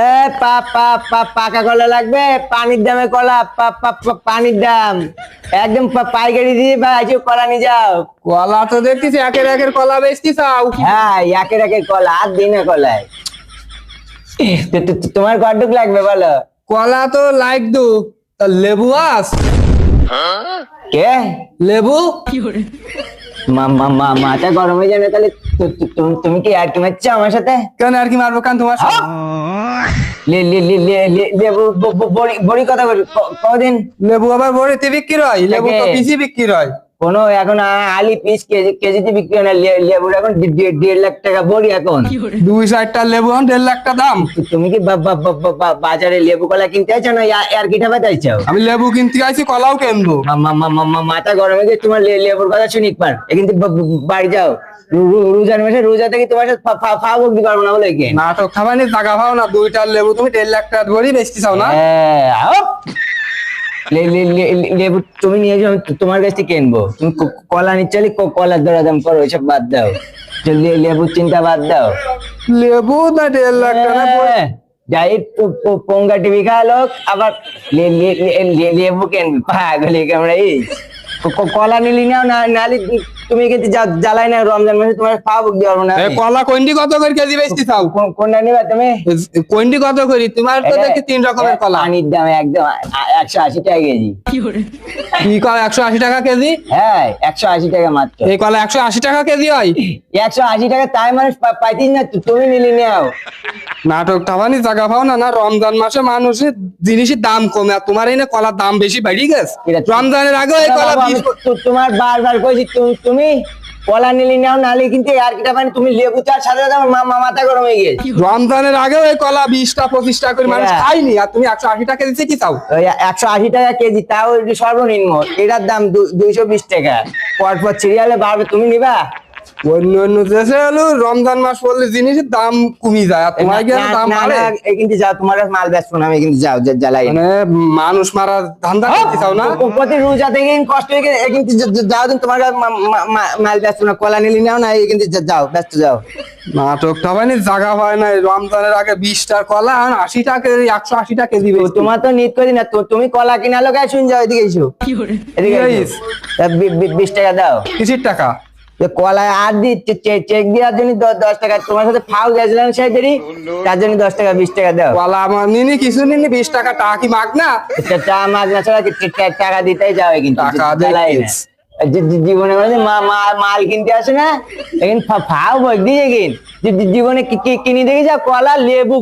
এ পাকা কলা লাগবে? পানির দামে কলা, পানির দাম একদম পাইকারি দিয়ে ভাই, কলা নিয়ে যাও। কলা তো দেখতেছি একের একের কলা বেচতি চাও। হ্যাঁ, একের একের কলা, আর দিনে কলায়। তোমার কতটুক লাগবে বলো? কলা তো লাইক দু, তা লেবু আস? কে লেবু? মাথা গরম হয়ে যাবে তাহলে। তুমি কি আর কি মারছো আমার সাথে? কেন আর কি মারবো কেন তোমার সাথে? লেবু বড়ি কথা বলি কদিন। লেবু আবার বড়িতে বিক্রি হয়? লেবু তো পিসি বিক্রি হয়। কোনো এখন আলি পিস কেজিতে বিক্রি হয় না। লেবুর এখন 1.5 লাখ টাকা বড়ি এখন। 2-4টা লেবু 1.5 লাখ টাকা দাম। তুমি কি বাজারে লেবু কলা কিনতে চাইছো না আর কি ঠাবা চাইছো? আমি লেবু কিনতে আইছি, কলাও কিনবো। মাথা গরম হয়ে গেছে তোমার। লেবুর কথা শুনি একবার, কিন্তু বাড়ি যাও। রোজার মাসে রোজা থেকে তোমার সাথে ফাও বকতে পারবো না বলে কি? নাটক খাবানি জায়গা পাও না, 2টা লেবু তুমি 1.5 লাখ টাকা বড়ি বেচতে চাও না? লেবু তুমি নিয়ে যাও, তোমার কাছ থেকে কিনবো। তুমি কলা নিচ্ছ, কলার দরাদাম করো, এসব বাদ দাও। লেবুর চিন্তা বাদ দাও। লেবু না 1.5 লাখ টাকা যাই পোঙ্গা টিভি খাওয়া লোক, আবার লেবু কিনবি? পাগল আমরা এই কলা নিলি নাও না, নালি তুমি কিন্তু জ্বালাই না। রমজান মাসে তোমার পাবো দিতে পারবো না। কলা কোনটি কত করে কেজি বেচতে চাও? কোনটা নিবা তুমি? কোনটি কত করে? তোমার তো দেখি 3 রকমের কলা। পানির দাম একদম 180 টাকা কেজি। কি কলা 180 টাকা কেজি? হ্যাঁ, 180 টাকা মাত্র। এই কলা 180 টাকা কেজি হয়? 180 টাকা তাই মানুষ পাইতিস না, তুমি নিলি নাও। নাটক খাবানি জায়গা পাও না। না রমজান মাসে মানুষের জিনিসের দাম কমে, আর তোমার এনে কলার দাম বেশি বেড়ে গেছে। রমজানের আগে এই কলা তোমার বারবার কইছি তুমি কলা নিলি নাও, নালি কিন্তু আর কিটা পানি। তুমি লেবু চার সাথে মাথা গরম হয়ে গেছে। রমজানের আগে ওই কলা 20টা 25টা করে মানুষ খায়নি, আর তুমি 180 টাকা দিতে কি চাও? 180 টাকা কেজি, তাও সর্বনিম্ন। এটার দাম 220 টাকা। পরপর সিরিয়ালে বাড়বে, তুমি নিবা? অন্য অন্য দেশে হলো রমজান মাস পড়লে জিনিসের দাম কমে যায়, আর তোমার কি দাম বাড়ে? কিন্তু যাও, তোমার মাল বেচবো না আমি, কিন্তু যাও জ্বালাই। মানে মানুষ মারা ধান্দা করতে চাও না? প্রতি রোজা থেকে কষ্ট হয়ে গেছে, কিন্তু যাও দিন তোমার মাল বেচবো না। কলা নিলি নাও না, কিন্তু যাও, ব্যস্ত যাও। নাটক টাবানি জায়গা হয় না। রমজানের আগে 20টার কলা আর 80 টাকা, 180 টাকা কেজি। তোমার তো নিত করি না, তুমি কলা কিনা লোক শুন যাও। এদিকে এসো, এদিকে 20 টাকা দাও। কিসির টাকা? কলায় আর দিচ্ছে চেক দেওয়ার জন্য 10 টাকা। তোমার সাথে ফাউ গেছিলাম সেই দেরি, তার জন্য 10 টাকা 20 টাকা দাও। কলা আমার নিনি কিছু নিনি, 20 টাকা টাকা কি মাগ না? চা মাগ না ছাড়া টাকা দিতেই যাবে, কিন্তু টাকা জীবনে মাল কিনতে আসে না, এখন ফাউ বক দিয়ে জীবনে কিনে দেখে যাও কলা লেবু